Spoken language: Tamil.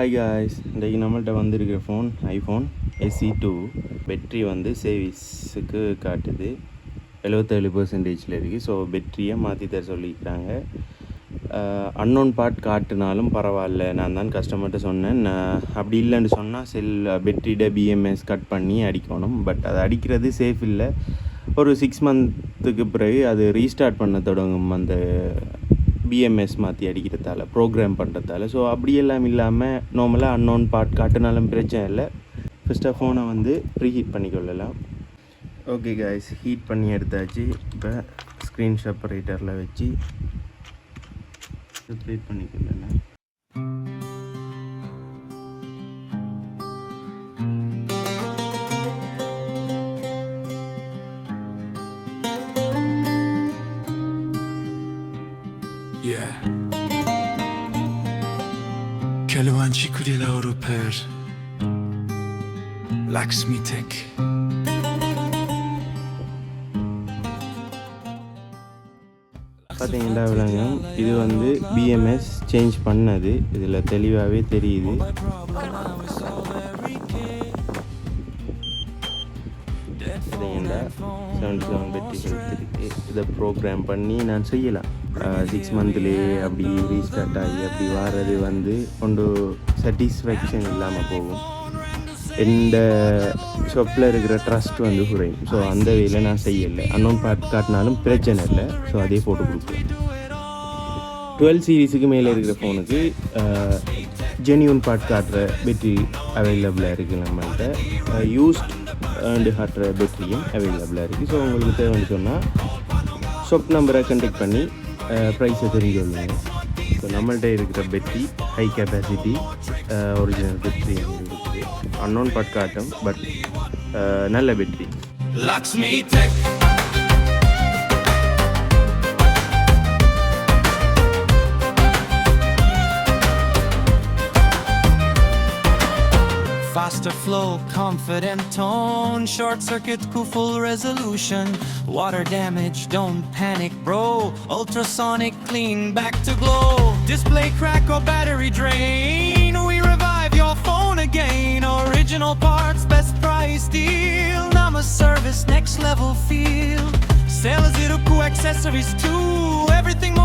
ஹாய் காய்ஸ், இன்றைக்கி நம்மள்கிட்ட வந்திருக்கிற ஃபோன் iPhone SE2. பேட்ரி வந்து சேவிங்ஸுக்கு காட்டுது 77% இருக்குது. ஸோ பேட்டரியை மாற்றி தர சொல்லிக்கிறாங்க. அன்னோன் பார்ட் காட்டுனாலும் பரவாயில்ல, நான் தான் கஸ்டமர்கிட்ட சொன்னேன். அப்படி இல்லைன்னு சொன்னால் பேட்டரியோட BMS கட் பண்ணி அடிக்கணும். பட் அது அடிக்கிறது சேஃப் இல்லை. ஒரு 6 மந்த்துக்கு பிறகு அது ரீஸ்டார்ட் பண்ண தொடங்கும், அந்த BMS மாற்றி அடிக்கிறதால, ப்ரோக்ராம் பண்ணுறதால. ஸோ அப்படியெல்லாம் இல்லாமல் நார்மலாக அன்னோன் பார்ட் காட்டுனாலும் பிரச்சனை இல்லை. ஃபஸ்ட்டாக ஃபோனை வந்து ப்ரீஹீட் பண்ணிக்கொள்ளலாம். ஓகே காய்ஸ், ஹீட் பண்ணி எடுத்தாச்சு. இப்போ ஸ்க்ரீன் செப்பரேட்டரில் வச்சு separate பண்ணிக்கொள்ளலாம். Yeah. Kaluwanchikudy la Europer. Laksmi Tech. பார்த்தீங்கன்னா விளங்கும், இது வந்து BMS சேஞ்ச் பண்ணது, இதில் தெளிவாகவே தெரியுது. பார்த்தீங்கன்னா 77 பேட்டரி இருக்குது. இதை ப்ரோக்ராம் பண்ணி நான் செய்யலாம். 6 மந்த்லேயே அப்படி ரீஸ்டார்ட் ஆகி அப்படி வர்றது வந்து கொண்டு சாட்டிஸ்ஃபேக்ஷன் இல்லாமல் போகும். எந்த ஷாப்பில் இருக்கிற ட்ரஸ்ட் வந்து குறையும். ஸோ அந்த வேலை நான் செய்யலை. அன்னோன் பார்ட் காட்டினாலும் பிரச்சனை இல்லை. ஸோ அதே போட்டு கொடுப்பேன். 12 சீரீஸுக்கு மேலே இருக்கிற ஃபோனுக்கு ஜென்யூன் பார்ட் காட்டுற பேட்டரி அவைலபிளாக இருக்குது. நம்மள்கிட்ட யூஸ்ட் அண்டு காட்டுற பேட்டரியும் அவைலபிளாக இருக்குது. ஸோ உங்களுக்கு தேவைன்னு சொன்னால் ஷாப் நம்பரை கண்டெக்ட் பண்ணி ப்ரைஸை தெரிஞ்சுக்கொள்ளுங்க. ஸோ நம்மள்கிட்ட இருக்கிற battery high capacity original battery இருக்குது. அன்னோன் பார்ட் காட்டும், பட் நல்ல battery. Laksmi Tech. Faster flow, confident tone, short circuit cool, full resolution, water damage, don't panic bro, ultrasonic clean, back to glow, display crack or battery drain, we revive your phone again, original parts, best price deal, Nama service, next level feel, sales iruku accessories too, everything